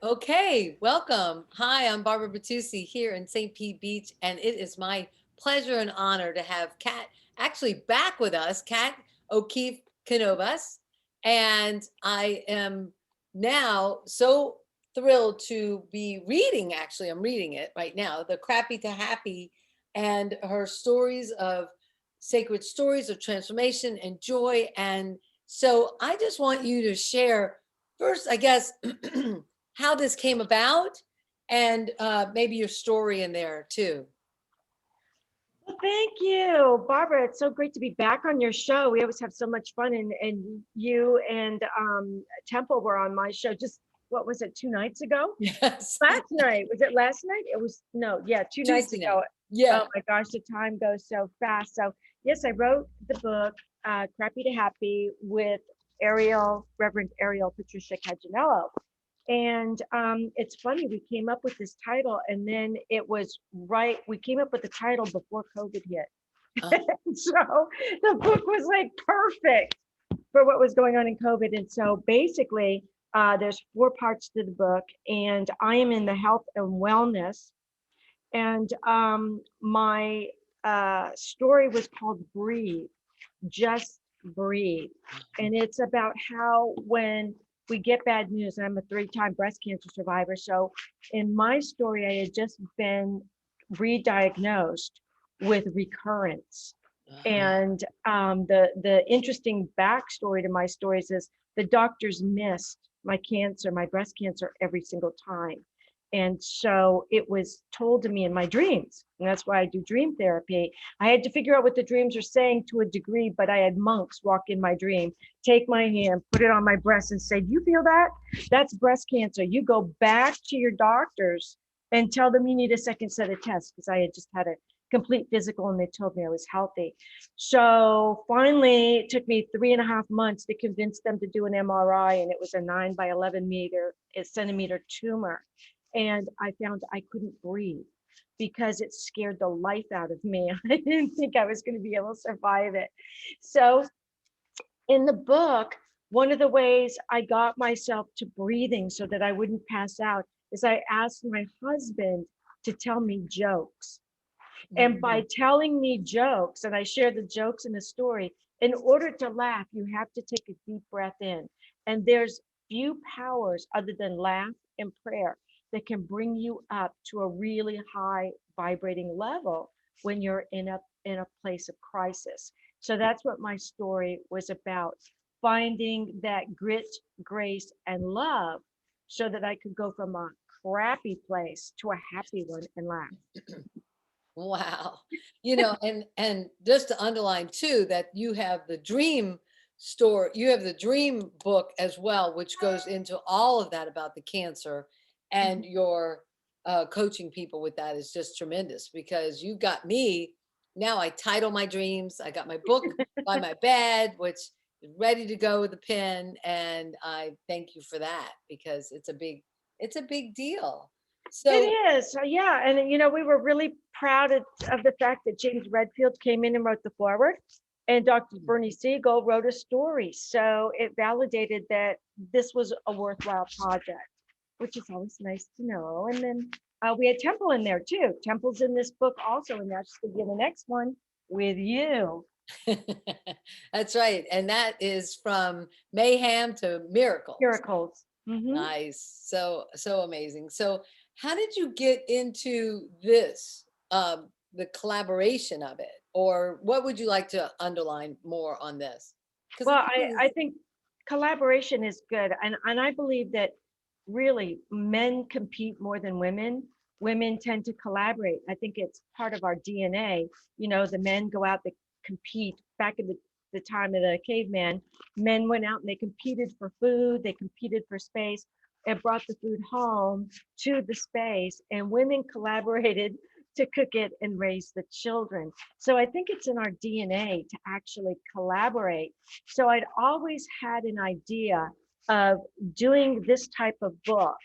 Okay, welcome. Hi, I'm Barbara Bertucci here in St. Pete Beach, and it is my pleasure and honor to have Kat actually back with us, Kat O'Keefe Canovas. And I am now so thrilled to be reading, actually, I'm reading it right now, The Crappy to Happy, and her stories of sacred stories of transformation and joy. And so I just want you to share first, I guess. How this came about and maybe your story in there too. Well, thank you, Barbara. It's so great to be back on your show. We always have so much fun, and you and Temple were on my show. Just what was it, 2 nights ago? Yes. Last night was it? Last night? It was no, yeah, 2 nights Tuesday ago. night. Yeah. Oh my gosh, the time goes so fast. So yes, I wrote the book "Crappy to Happy" with Reverend Ariel Patricia Caganello. And it's funny, we came up with this title, and then it was right. We came up with the title before COVID hit. Uh, So the book was like perfect for what was going on in COVID. And so basically, there's 4 parts to the book, and I am in the health and wellness. And my story was called Breathe, Just Breathe. And it's about how when we get bad news, and I'm a 3-time breast cancer survivor. So in my story, I had just been re-diagnosed with recurrence. uh, And the interesting backstory to my stories is the doctors missed my cancer, my breast cancer, every single time. And so it was told to me in my dreams. And that's why I do dream therapy. I had to figure out what the dreams are saying to a degree, but I had monks walk in my dream, take my hand, put it on my breast, and say, "Do you feel that? That's breast cancer. You go back to your doctors and tell them you need a second set of tests," because I had just had a complete physical and they told me I was healthy. So finally, it took me 3.5 months to convince them to do an MRI, and it was a 9 by 11 centimeter tumor. And I found I couldn't breathe because it scared the life out of me. I didn't think I was going to be able to survive it. So in the book, one of the ways I got myself to breathing so that I wouldn't pass out is I asked my husband to tell me jokes. And mm, by telling me jokes, and I share the jokes in the story, in order to laugh, you have to take a deep breath in. And there's few powers other than laugh and prayer that can bring you up to a really high vibrating level when you're in a place of crisis. So that's what my story was about, finding that grit, grace, and love so that I could go from a crappy place to a happy one and laugh. wow. And just to underline too that you have the dream story, you have the dream book as well, which goes into all of that about the cancer, and Mhm. your coaching people with that is just tremendous because you got me. Now I title my dreams. I got my book by my bed, which is ready to go with a pen, and I thank you for that because it's a big deal. So It is. So, yeah. And, we were really proud of the fact that James Redfield came in and wrote the foreword, and Dr. Bernie Siegel wrote a story. So it validated that this was a worthwhile project, which is always nice to know. And then we had Temple in there too. Temple's in this book also, and that's going to be the next one with you. that's right. And that is from mayhem to miracles. Miracles. Hmm. Nice. So amazing. So how did you get into this, the collaboration of it? Or what would you like to underline more on this? Because I Well, think I, this I is think collaboration is good. And I believe that really men compete more than women. Women tend to collaborate. I think it's part of our DNA. The men go out, they compete. Back in the time of the caveman, men went out and they competed for food, they competed for space, and brought the food home to the space. And women collaborated to cook it and raise the children. So I think it's in our DNA to actually collaborate. So I'd always had an idea of doing this type of book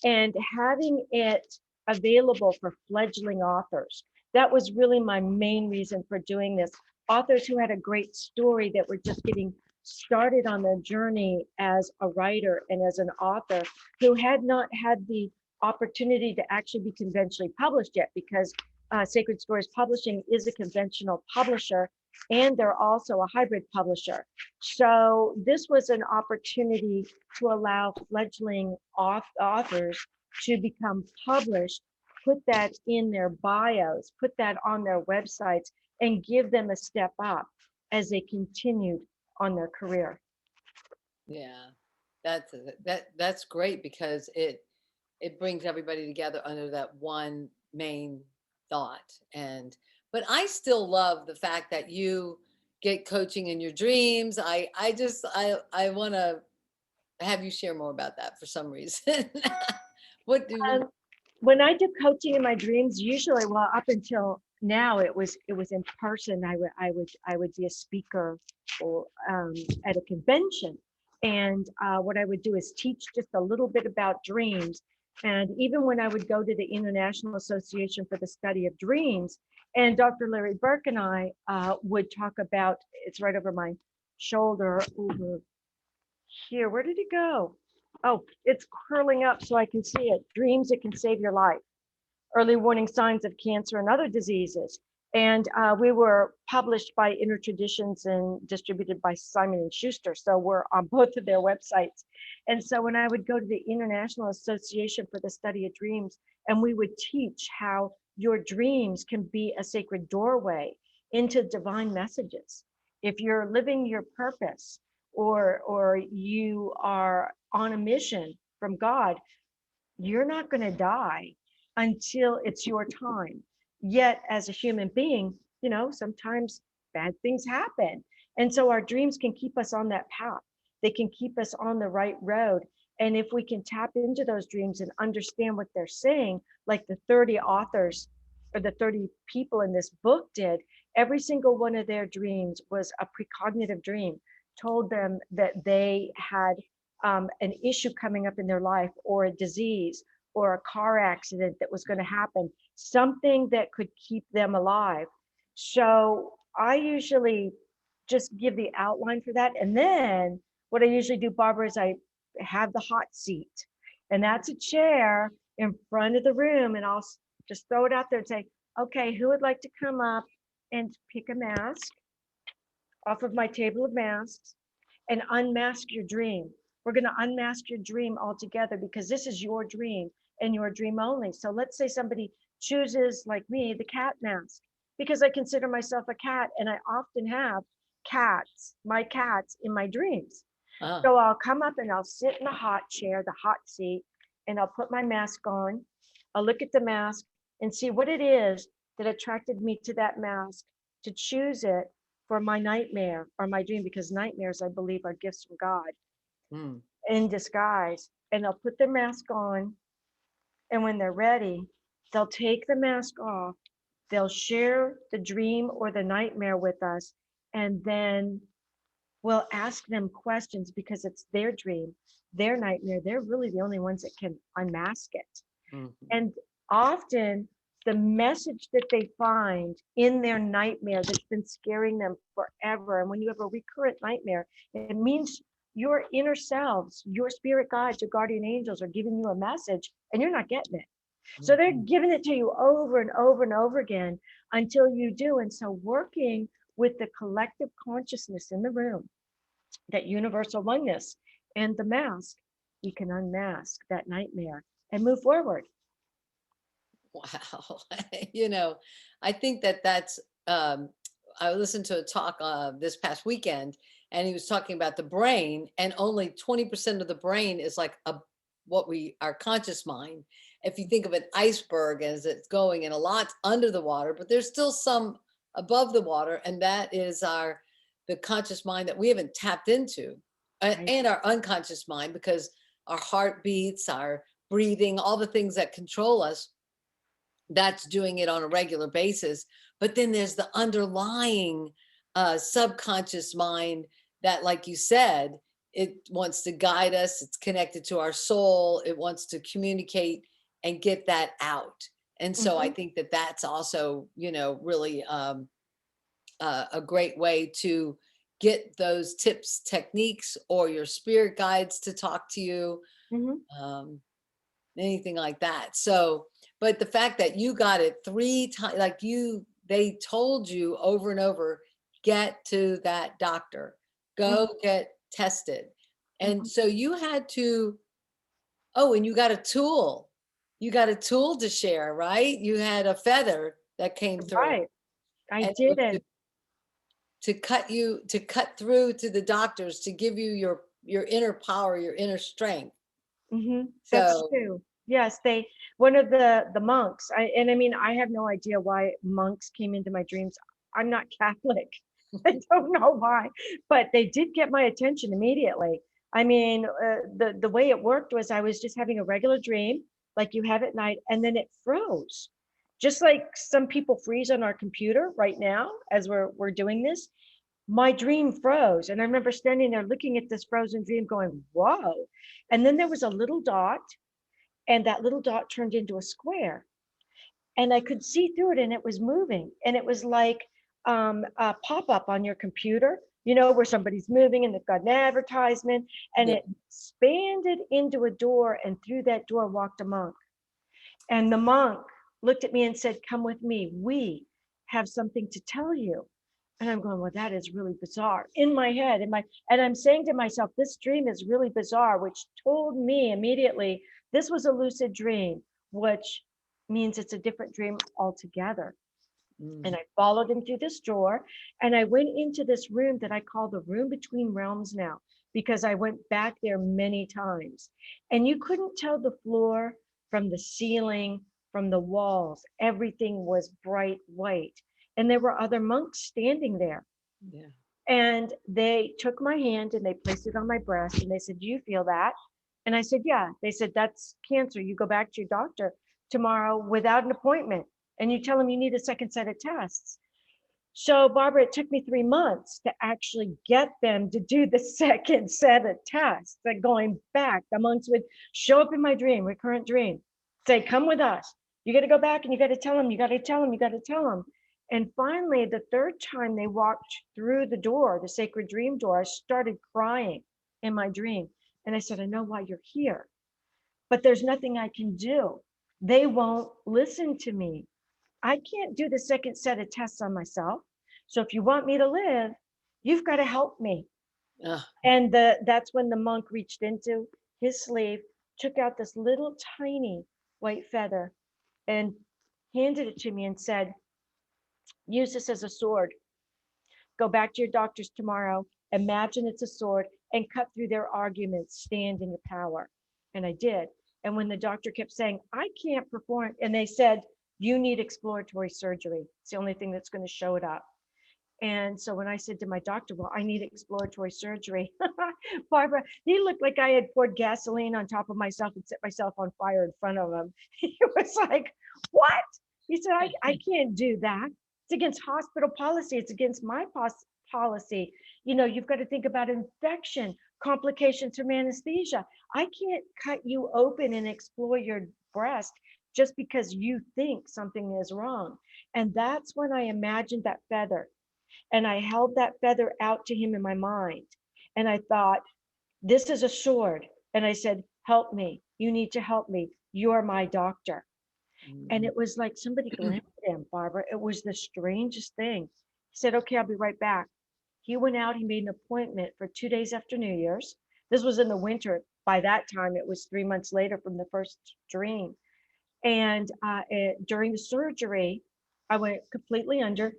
and having it available for fledgling authors. That was really my main reason for doing this. Authors who had a great story that were just getting started on their journey as a writer and as an author who had not had the opportunity to actually be conventionally published yet, because Sacred Stories Publishing is a conventional publisher and they're also a hybrid publisher. So this was an opportunity to allow fledgling authors to become published, put that in their bios, put that on their websites, and give them a step up as they continued on their career. Yeah, that's great because it brings everybody together under that one main thought. And but I still love the fact that you get coaching in your dreams. I want to have you share more about that for some reason. What do you? Um, when I do coaching in my dreams, usually, well, up until now, it was in person. I would be a speaker or at a convention, and what I would do is teach just a little bit about dreams. And even when I would go to the International Association for the Study of Dreams, and Dr. Larry Burke and I would talk about, it's right over my shoulder over here. Where did it go? Oh, it's curling up so I can see it. Dreams that can save your life. Early warning signs of cancer and other diseases. And we were published by Inner Traditions and distributed by Simon and Schuster. So we're on both of their websites. And so when I would go to the International Association for the Study of Dreams, and we would teach how your dreams can be a sacred doorway into divine messages. If you're living your purpose, or you are on a mission from God, you're not going to die until it's your time. Yet, as a human being, sometimes bad things happen. And so our dreams can keep us on that path. They can keep us on the right road. And if we can tap into those dreams and understand what they're saying, like the 30 authors or the 30 people in this book did, every single one of their dreams was a precognitive dream, told them that they had an issue coming up in their life, or a disease, or a car accident that was going to happen, something that could keep them alive. So I usually just give the outline for that. And then what I usually do, Barbara, is I have the hot seat. And that's a chair in front of the room. And I'll just throw it out there and say, okay, who would like to come up and pick a mask off of my table of masks and unmask your dream? We're going to unmask your dream altogether, because this is your dream and your dream only. So let's say somebody chooses, like me, the cat mask, because I consider myself a cat and I often have my cats in my dreams. Oh, So I'll come up and I'll sit in the hot chair, the hot seat, and I'll put my mask on. I'll look at the mask and see what it is that attracted me to that mask, to choose it for my nightmare or my dream, because nightmares, I believe, are gifts from God mm. in disguise. And they'll put their mask on. And when they're ready, they'll take the mask off. They'll share the dream or the nightmare with us. And then we'll ask them questions, because it's their dream, their nightmare. They're really the only ones that can unmask it. Mhm. And often the message that they find in their nightmare that's been scaring them forever. And when you have a recurrent nightmare, it means your inner selves, your spirit guides, your guardian angels are giving you a message and you're not getting it. So they're Mhm. giving it to you over and over and over again until you do. And so working with the collective consciousness in the room, that universal oneness, and the mask, we can unmask that nightmare and move forward. Wow. You know, I think that that's, I listened to a talk this past weekend, and he was talking about the brain, and only 20% of the brain is like our conscious mind. If you think of an iceberg as it's going, and a lot's under the water, but there's still some above the water, and that is the conscious mind that we haven't tapped into, Right. and our unconscious mind, because our heartbeats, our breathing, all the things that control us, that's doing it on a regular basis. But then there's the underlying subconscious mind that, like you said, it wants to guide us. It's connected to our soul. It wants to communicate and get that out. And so I Mhm. think that that's also, really a great way to get those tips, techniques, or your spirit guides to talk to you, Mhm. um, anything like that. So, but the fact that you got it 3 times, like they told you over and over, get to that doctor, Mhm. go get tested. And Mhm. so you had to, oh, and you got a tool. You got a tool to share, right? You had a feather that came through, Right. I and it was didn't. to cut through to the doctors to give you your inner power, your inner strength. That's So, true. Yes, one of the monks, I mean, I have no idea why monks came into my dreams. I'm not Catholic. I don't know why, but they did get my attention immediately. I mean, the way it worked was I was just having a regular dream, like you have at night, and then it froze, just like some people freeze on our computer right now as we're doing this. My dream froze. And I remember standing there looking at this frozen dream going, whoa. And then there was a little dot, and that little dot turned into a square. And I could see through it, and it was moving. And it was like a pop up on your computer, where somebody's moving and they've got an advertisement. And yeah. it expanded into a door, and through that door walked a monk. And the monk looked at me and said, come with me. We have something to tell you. And I'm going, well, that is really bizarre in my head. And I'm saying to myself, this dream is really bizarre, which told me immediately this was a lucid dream, which means it's a different dream altogether. And Mm. I followed him through this door, and I went into this room that I call the room between realms now, because I went back there many times. And you couldn't tell the floor from the ceiling, from the walls. Everything was bright white. And there were other monks standing there. Yeah. And they took my hand and they placed it on my breast, and they said, do you feel that? And I said, yeah. They said, that's cancer. You go back to your doctor tomorrow without an appointment, and you tell them you need a second set of tests. So, Barbara, it took me 3 months to actually get them to do the second set of tests. Like going back, the monks would show up in my dream, recurrent dream, say, come with us. You got to go back and you got to tell them, you got to tell them, you got to tell them. And finally, the third time they walked through the door, the sacred dream door, I started crying in my dream. And I said, I know why you're here, but there's nothing I can do. They won't listen to me. I can't do the second set of tests on myself. So if you want me to live, you've got to help me. Ugh. And that's when the monk reached into his sleeve, took out this little tiny white feather, and handed it to me and said, use this as a sword. Go back to your doctors tomorrow. Imagine it's a sword and cut through their arguments. Stand in your power. And I did. And when the doctor kept saying, I can't perform, and they said, you need exploratory surgery. It's the only thing that's going to show it up. And so when I said to my doctor, well, I need exploratory surgery, Barbara, he looked like I had poured gasoline on top of myself and set myself on fire in front of him. He was like, what? He said, I can't do that. It's against hospital policy. It's against my policy. You've got to think about infection, complications from anesthesia. I can't cut you open and explore your breast just because you think something is wrong. And that's when I imagined that feather. And I held that feather out to him in my mind. And I thought, this is a sword. And I said, help me. You need to help me. You're my doctor. And Mm. it was like somebody grounded him, Barbara. It was the strangest thing. He said, okay, I'll be right back. He went out, he made an appointment for 2 days after New Year's. This was in the winter. By that time, it was 3 months later from the first dream. And during the surgery, I went completely under.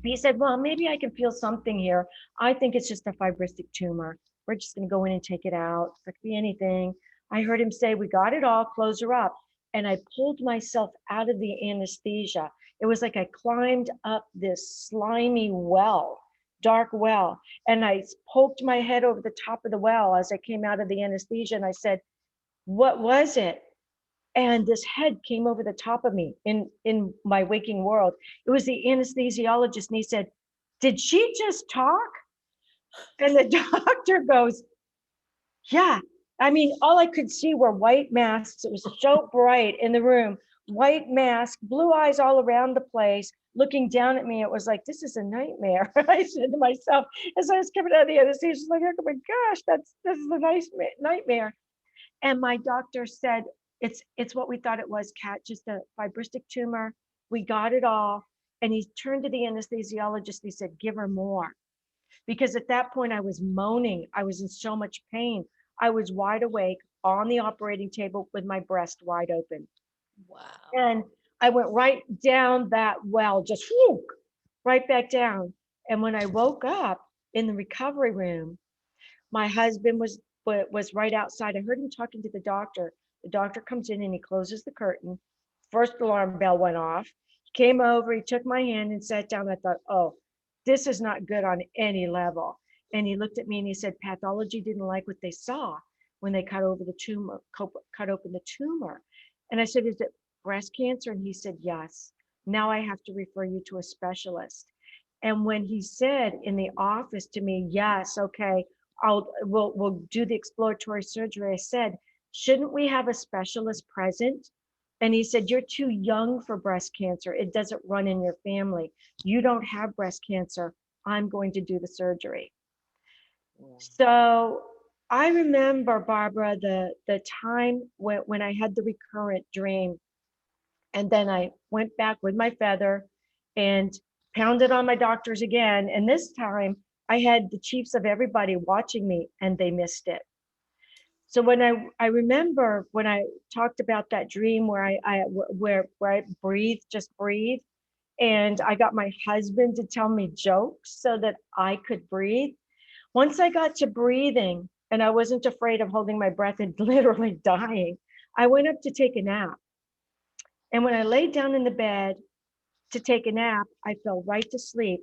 He said, well, maybe I can feel something here. I think it's just a fibrostic tumor. We're just going to go in and take it out. It could be anything. I heard him say, we got it all, close her up. And I pulled myself out of the anesthesia. It was like I climbed up this slimy well, dark well. And I poked my head over the top of the well as I came out of the anesthesia. And I said, what was it? And this head came over the top of me in my waking world. It was the anesthesiologist, and he said, did she just talk? And the doctor goes, yeah. I mean, all I could see were white masks. It was so bright in the room, white mask, blue eyes all around the place, looking down at me. It was like, this is a nightmare. I said to myself as I was coming out of the anesthesia, she's like, oh my gosh, this is a nice nightmare. And my doctor said, it's what we thought it was, Kat, just a fibrostic tumor. We got it all. And he turned to the anesthesiologist. He said, give her more. Because at that point I was moaning. I was in so much pain. I was wide awake on the operating table with my breast wide open. Wow. And I went right down that well, just whoop, right back down. And when I woke up in the recovery room, my husband was right outside. I heard him talking to the doctor. The doctor comes in and he closes the curtain. First alarm bell went off. He came over, he took my hand and sat down. I thought, oh, this is not good on any level. And he looked at me and he said, pathology didn't like what they saw when they cut over the tumor, cut open the tumor. And I said, is it breast cancer? And he said, yes. Now I have to refer you to a specialist. And when he said in the office to me, yes, okay, we'll do the exploratory surgery, I said, shouldn't we have a specialist present? And he said, you're too young for breast cancer. It doesn't run in your family. You don't have breast cancer. I'm going to do the surgery. So I remember, Barbara, the time when I had the recurrent dream. And then I went back with my feather and pounded on my doctors again. And this time I had the chiefs of everybody watching me and they missed it. So when I remember when I talked about that dream where where I breathe, just breathe, and I got my husband to tell me jokes so that I could breathe. Once I got to breathing and I wasn't afraid of holding my breath and literally dying, I went up to take a nap. And when I laid down in the bed to take a nap, I fell right to sleep.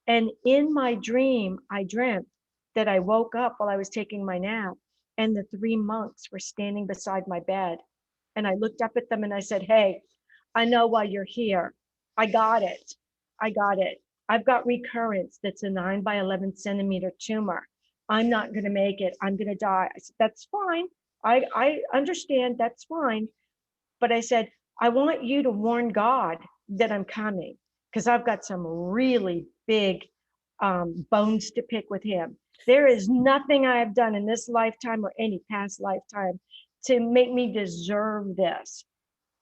And in my dream, I dreamt that I woke up while I was taking my nap and the three monks were standing beside my bed. And I looked up at them and I said, hey, I know why you're here. I got it. I got it. I've got recurrence. That's a 9 by 11 centimeter tumor. I'm not going to make it. I'm going to die. I said, that's fine. I understand. That's fine. But I said, I want you to warn God that I'm coming because I've got some really big bones to pick with him. There is nothing I have done in this lifetime or any past lifetime to make me deserve this.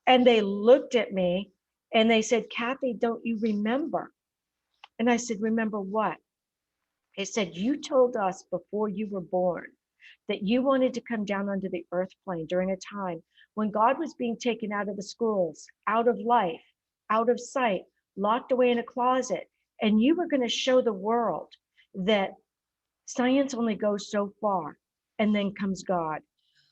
And they looked at me and they said, Kathy, don't you remember? And I said, remember what? They said, you told us before you were born that you wanted to come down onto the earth plane during a time when God was being taken out of the schools, out of life, out of sight, locked away in a closet. And you were going to show the world that science only goes so far and then comes God,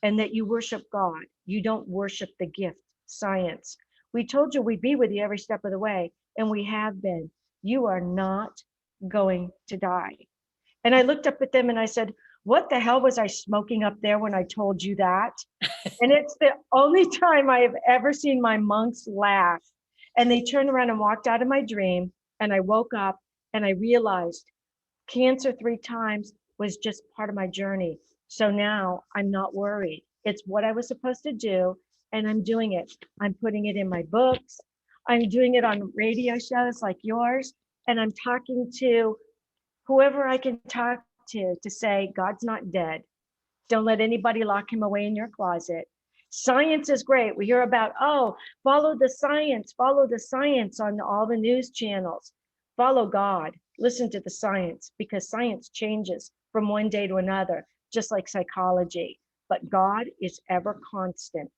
and that you worship God. You don't worship the gift, science. We told you we'd be with you every step of the way, and we have been. You are not going to die. And I looked up at them and I said, what the hell was I smoking up there when I told you that? And it's the only time I have ever seen my monks laugh. And they turned around and walked out of my dream. And I woke up and I realized cancer 3 times was just part of my journey. So now I'm not worried. It's what I was supposed to do. And I'm doing it. I'm putting it in my books. I'm doing it on radio shows like yours. And I'm talking to whoever I can talk to say, God's not dead. Don't let anybody lock him away in your closet. Science is great. We hear about, oh, follow the science on all the news channels. Follow God. Listen to the science because science changes from one day to another, just like psychology. But God is ever constant.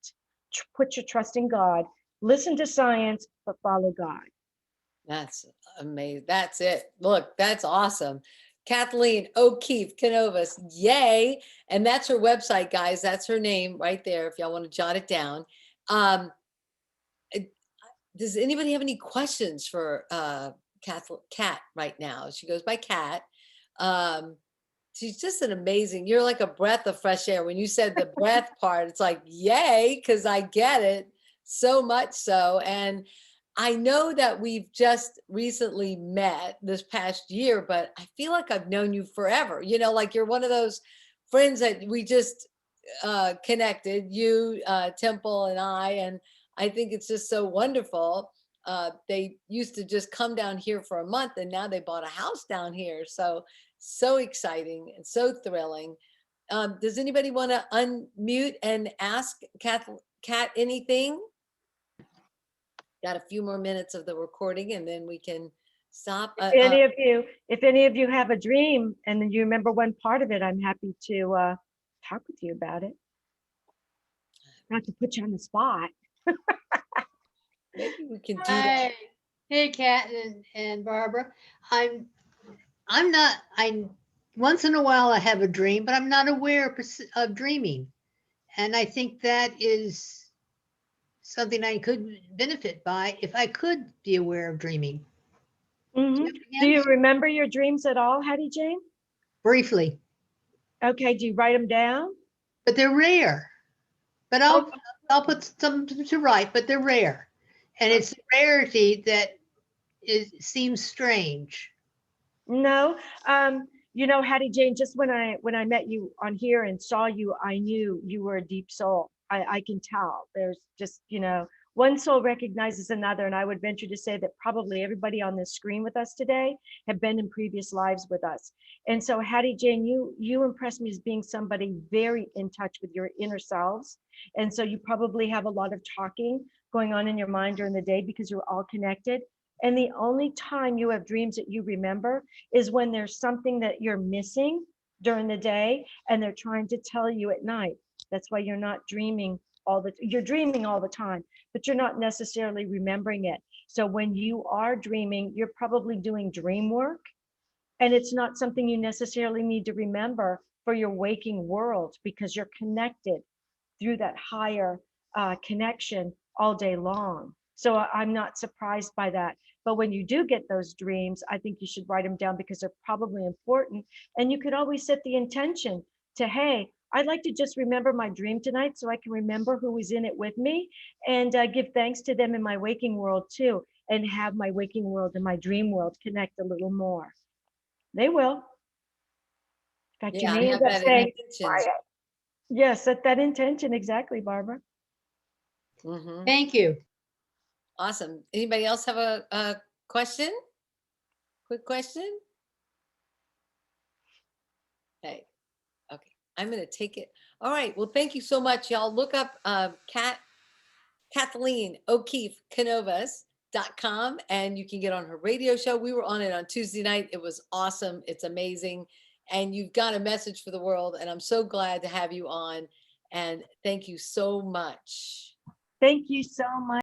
Put your trust in God. Listen to science, but follow God. That's amazing. That's it. Look, that's awesome. Kathleen O'Keefe Canovas, yay. And that's her website, guys. That's her name right there if y'all want to jot it down. Um, does anybody have any questions for Kat right now? She goes by Kat. She's just an amazing, you're like a breath of fresh air. When you said the breath part, it's like, yay, because I get it so much so. And I know that we've just recently met this past year, but I feel like I've known you forever. You know, like you're one of those friends that we just connected, you, Temple, and I. And I think it's just so wonderful. They used to just come down here for a month, and now they bought a house down here. So, so exciting and so thrilling. Does anybody want to unmute and ask Kat anything? Got a few more minutes of the recording, and then we can stop. If any of you have a dream and then you remember one part of it, I'm happy to talk with you about it. Not to put you on the spot. Maybe we can do that. Hey, Kat and Barbara. I'm not. I once in a while I have a dream, but I'm not aware of dreaming, and I think that is something I could benefit by if I could be aware of dreaming. Mhm. Do you remember your dreams at all, Hattie Jane? Briefly, Okay, do you write them down? but they're rare. But I'll put some to write, but they're rare, and it's the rarity that seems strange. No, you know, Hattie Jane, just when I met you on here and saw you, I knew you were a deep soul. I can tell. There's just, you know, one soul recognizes another, and I would venture to say that probably everybody on this screen with us today have been in previous lives with us. And so, Hattie Jane, you impress me as being somebody very in touch with your inner selves, and so you probably have a lot of talking going on in your mind during the day because you're all connected. And the only time you have dreams that you remember is when there's something that you're missing during the day and they're trying to tell you at night. That's why you're not dreaming you're dreaming all the time, but you're not necessarily remembering it. So when you are dreaming, you're probably doing dream work, and it's not something you necessarily need to remember for your waking world because you're connected through that higher connection all day long. So I'm not surprised by that. But when you do get those dreams, I think you should write them down because they're probably important. And you could always set the intention to, hey, I'd like to just remember my dream tonight so I can remember who was in it with me and give thanks to them in my waking world too, and have my waking world and my dream world connect a little more. They will. In fact, you Yeah, I may have end up that saying, intention. yes, set that intention. Exactly, Barbara. Mm-hmm. Thank you. Awesome. Anybody else have a question? Quick question? Hey, okay. I'm going to take it. All right. Well, thank you so much, y'all. Look up Kathleen O'Keefe Canovas.com and you can get on her radio show. We were on it on Tuesday night. It was awesome. It's amazing. And you've got a message for the world. And I'm so glad to have you on. And thank you so much. Thank you so much.